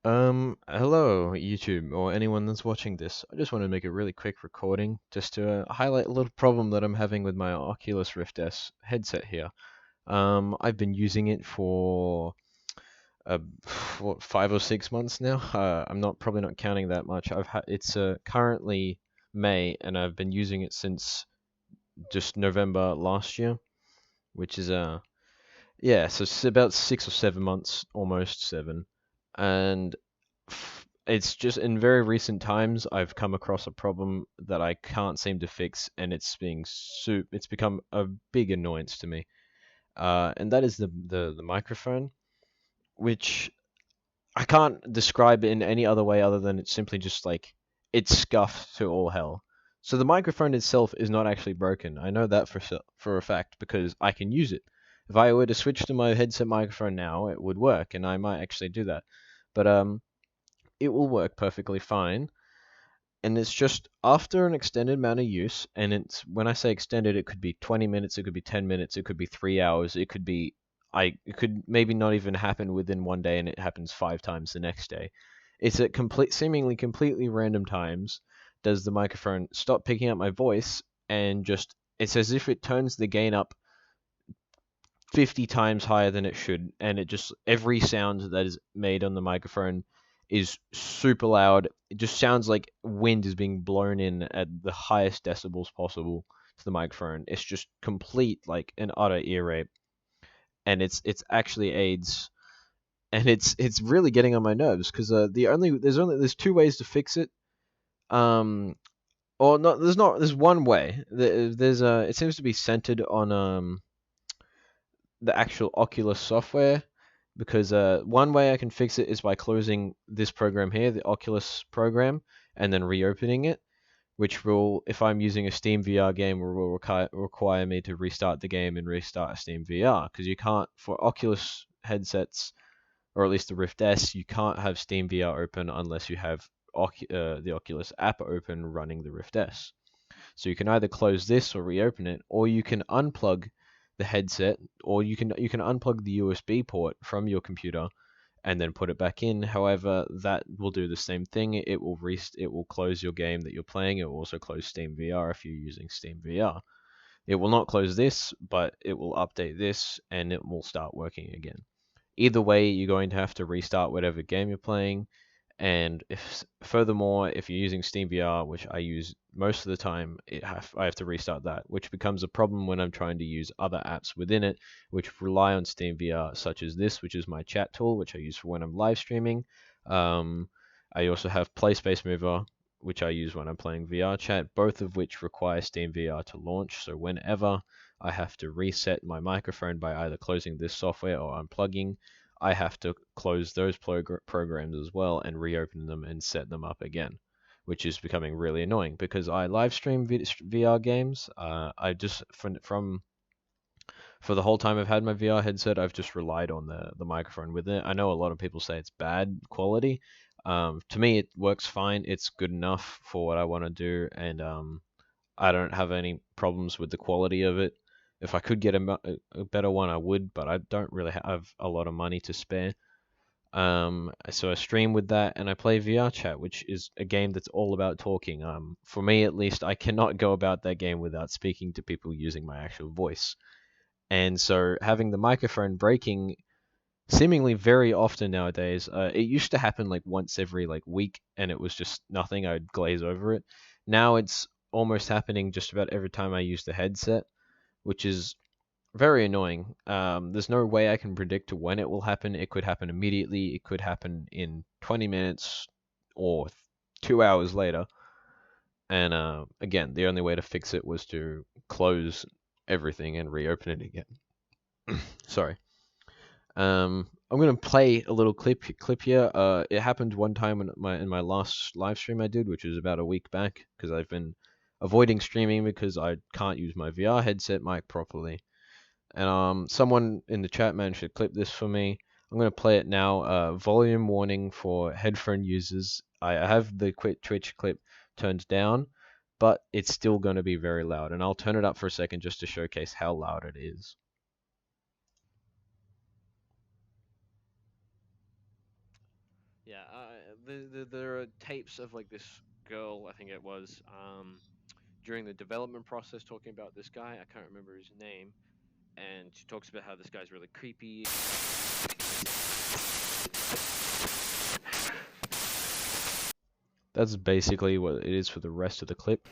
Hello, YouTube, or anyone that's watching this. I just want to make a really quick recording just to highlight a little problem that I'm having with my Oculus Rift S headset here. I've been using it for uh, what, 5 or 6 months now. I'm not probably not counting that much. It's currently May, and I've been using it since just November last year, which is yeah, so it's about 6 or 7 months, almost seven, and it's just in very recent times I've come across a problem that I can't seem to fix, and it's become a big annoyance to me. And that is the microphone, which I can't describe in any other way other than it's simply just like it's scuffed to all hell. So the microphone itself is not actually broken. I know that for a fact because I can use it. If I were to switch to my headset microphone now, it would work, and I might actually do that. But it will work perfectly fine. And it's just after an extended amount of use, and it's when I say extended, it could be 20 minutes, it could be 10 minutes, it could be 3 hours, it could maybe not even happen within one day, and it happens 5 times the next day. It's at seemingly completely random times. Does the microphone stop picking up my voice, and just it's as if it turns the gain up 50 times higher than it should, and it just every sound that is made on the microphone is super loud. It just sounds like wind is being blown in at the highest decibels possible to the microphone. It's just complete like an utter ear rape, and it's actually AIDS, and it's really getting on my nerves because there's two ways to fix it. Um, or not there's one way. There's it seems to be centered on the actual Oculus software, because one way I can fix it is by closing this program here, the Oculus program, and then reopening it, which will, if I'm using a Steam VR game, will require me to restart the game and restart a Steam VR, because you can't, for Oculus headsets, or at least the Rift S, you can't have Steam VR open unless you have the Oculus app open running the Rift S. So you can either close this or reopen it, or you can unplug the headset, or you can unplug the USB port from your computer and then put it back in. However, that will do the same thing. It will close your game that you're playing. It will also close Steam VR if you're using Steam VR. It will not close this, but it will update this and it will start working again. Either way, you're going to have to restart whatever game you're playing, and furthermore, if you're using Steam VR, which I use most of the time, I have to restart that, which becomes a problem when I'm trying to use other apps within it, which rely on Steam VR, such as this, which is my chat tool, which I use for when I'm live streaming. I also have PlaySpace Mover, which I use when I'm playing VR chat, both of which require Steam VR to launch. So whenever I have to reset my microphone by either closing this software or unplugging, I have to close those programs as well and reopen them and set them up again, which is becoming really annoying because I live stream VR games. I just for the whole time I've had my VR headset, I've just relied on the microphone with it. I know a lot of people say it's bad quality. To me, it works fine. It's good enough for what I want to do, and I don't have any problems with the quality of it. If I could get a better one, I would, but I don't really have a lot of money to spare. So I stream with that, and I play VR chat, which is a game that's all about talking. For me at least, I cannot go about that game without speaking to people using my actual voice. And so having the microphone breaking seemingly very often nowadays. It used to happen like once every like week, and it was just nothing. I'd glaze over it. Now it's almost happening just about every time I use the headset, which is very annoying. There's no way I can predict when it will happen. It could happen immediately. It could happen in 20 minutes or 2 hours later. And again, the only way to fix it was to close everything and reopen it again. Sorry. I'm gonna play a little clip here. It happened one time in my last live stream I did, which was about a week back, because I've been avoiding streaming because I can't use my VR headset mic properly. And someone in the chat managed to clip this for me. I'm gonna play it now. Volume warning for headphone users. I have the Twitch clip turned down, but it's still gonna be very loud, and I'll turn it up for a second just to showcase how loud it is. Yeah, there are tapes of like this girl, I think it was, during the development process, talking about this guy. I can't remember his name, and she talks about how this guy's really creepy. That's basically what it is for the rest of the clip.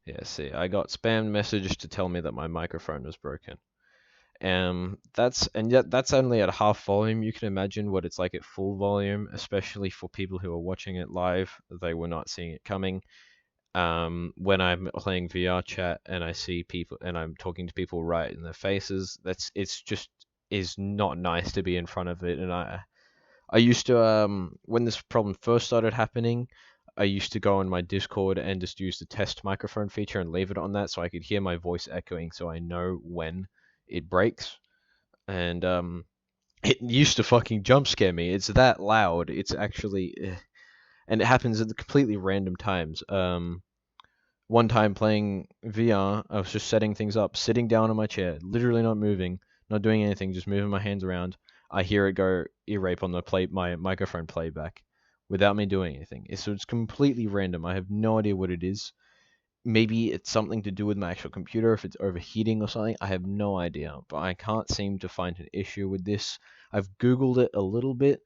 Yeah, see, I got spam message to tell me that my microphone was broken. Yet that's only at half volume. You can imagine what it's like at full volume, especially for people who are watching it live. They were not seeing it coming. When I'm playing VR chat and I see people and I'm talking to people right in their faces, it's just is not nice to be in front of it. And I used to when this problem first started happening, I used to go on my Discord and just use the test microphone feature and leave it on that so I could hear my voice echoing so I know when it breaks. And it used to fucking jump scare me. It's that loud. It's actually and it happens at completely random times. One time playing VR, I was just setting things up, sitting down in my chair, literally not moving, not doing anything, just moving my hands around. I hear it go ear rape on my microphone playback without me doing anything. So it's completely random. I have no idea what it is. Maybe it's something to do with my actual computer, if it's overheating or something. I have no idea, but I can't seem to find an issue with this. I've Googled it a little bit,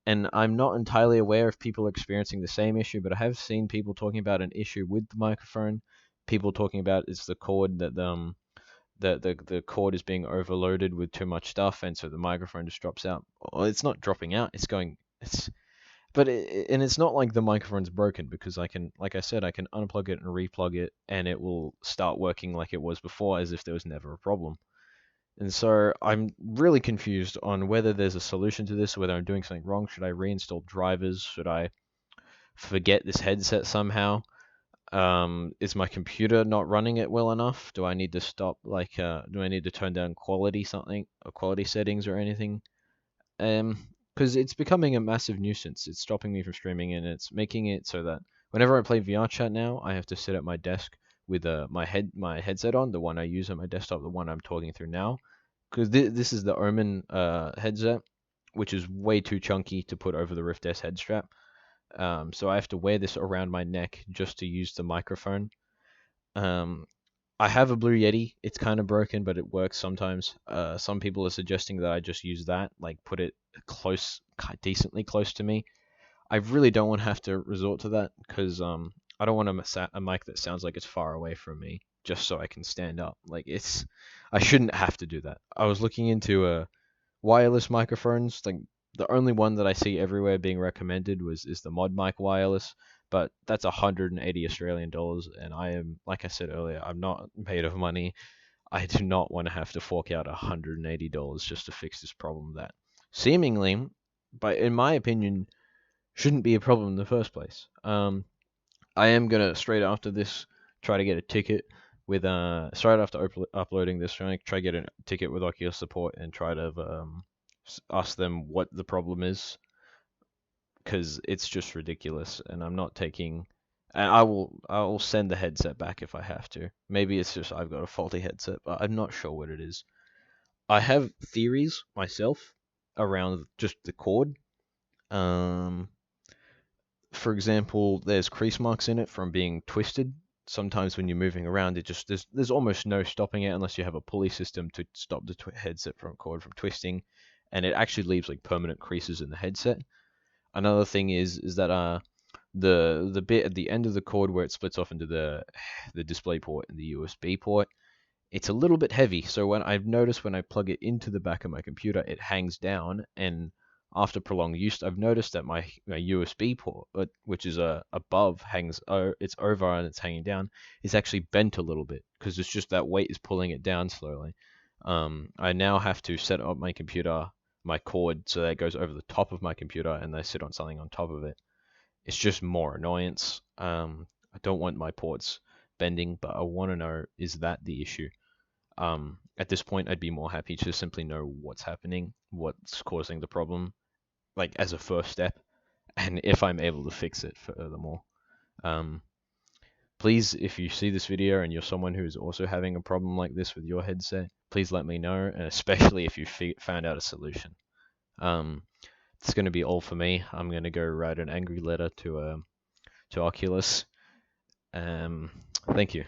and I'm not entirely aware if people are experiencing the same issue, but I have seen people talking about an issue with the microphone. People talking about it's the cord that the cord is being overloaded with too much stuff, and so the microphone just drops out. Well, it's not dropping out; it's going. And it's not like the microphone's broken because like I said, I can unplug it and replug it, and it will start working like it was before, as if there was never a problem. And so I'm really confused on whether there's a solution to this, whether I'm doing something wrong. Should I reinstall drivers? Should I forget this headset somehow? Is my computer not running it well enough? Do I need to stop, do I need to turn down quality something, or quality settings or anything? Because it's becoming a massive nuisance. It's stopping me from streaming, and it's making it so that whenever I play VR chat now, I have to sit at my desk with my headset on, the one I use on my desktop, the one I'm talking through now, because this is the Omen headset, which is way too chunky to put over the Rift S head strap. So I have to wear this around my neck just to use the microphone. Um, I have a Blue Yeti. It's kind of broken, but it works sometimes. Some people are suggesting that I just use that, like put it close, decently close to me. I really don't want to have to resort to that because I don't want a mic that sounds like it's far away from me just so I can stand up. I shouldn't have to do that. I was looking into wireless microphones. Like the only one that I see everywhere being recommended is the Mod Mic wireless, but that's 180 Australian dollars, and I am, like I said earlier, I'm not made of money. I do not want to have to fork out $180 just to fix this problem that seemingly, but in my opinion, shouldn't be a problem in the first place. I am gonna straight after this try to get a ticket with straight after uploading this, try to get a ticket with Oculus support and try to ask them what the problem is, because it's just ridiculous, and I'm not taking. And I will send the headset back if I have to. Maybe it's just I've got a faulty headset, but I'm not sure what it is. I have theories myself around just the cord. Um, for example, there's crease marks in it from being twisted. Sometimes when you're moving around, there's almost no stopping it unless you have a pulley system to stop the headset from cord from twisting, and it actually leaves like permanent creases in the headset. Another thing is that the bit at the end of the cord where it splits off into the display port and the USB port, it's a little bit heavy. So when I've noticed when I plug it into the back of my computer, it hangs down, and after prolonged use, I've noticed that my USB port, which is above, it's over and it's hanging down, is actually bent a little bit because it's just that weight is pulling it down slowly. I now have to set up my cord, so that it goes over the top of my computer, and I sit on something on top of it. It's just more annoyance. I don't want my ports bending, but I want to know, is that the issue? At this point, I'd be more happy to simply know what's happening, what's causing the problem, like as a first step, and if I'm able to fix it furthermore. Um, Please, if you see this video and you're someone who is also having a problem like this with your headset, please let me know, and especially if you found out a solution. Um, it's going to be all for me. I'm going to go write an angry letter to Oculus. Thank you.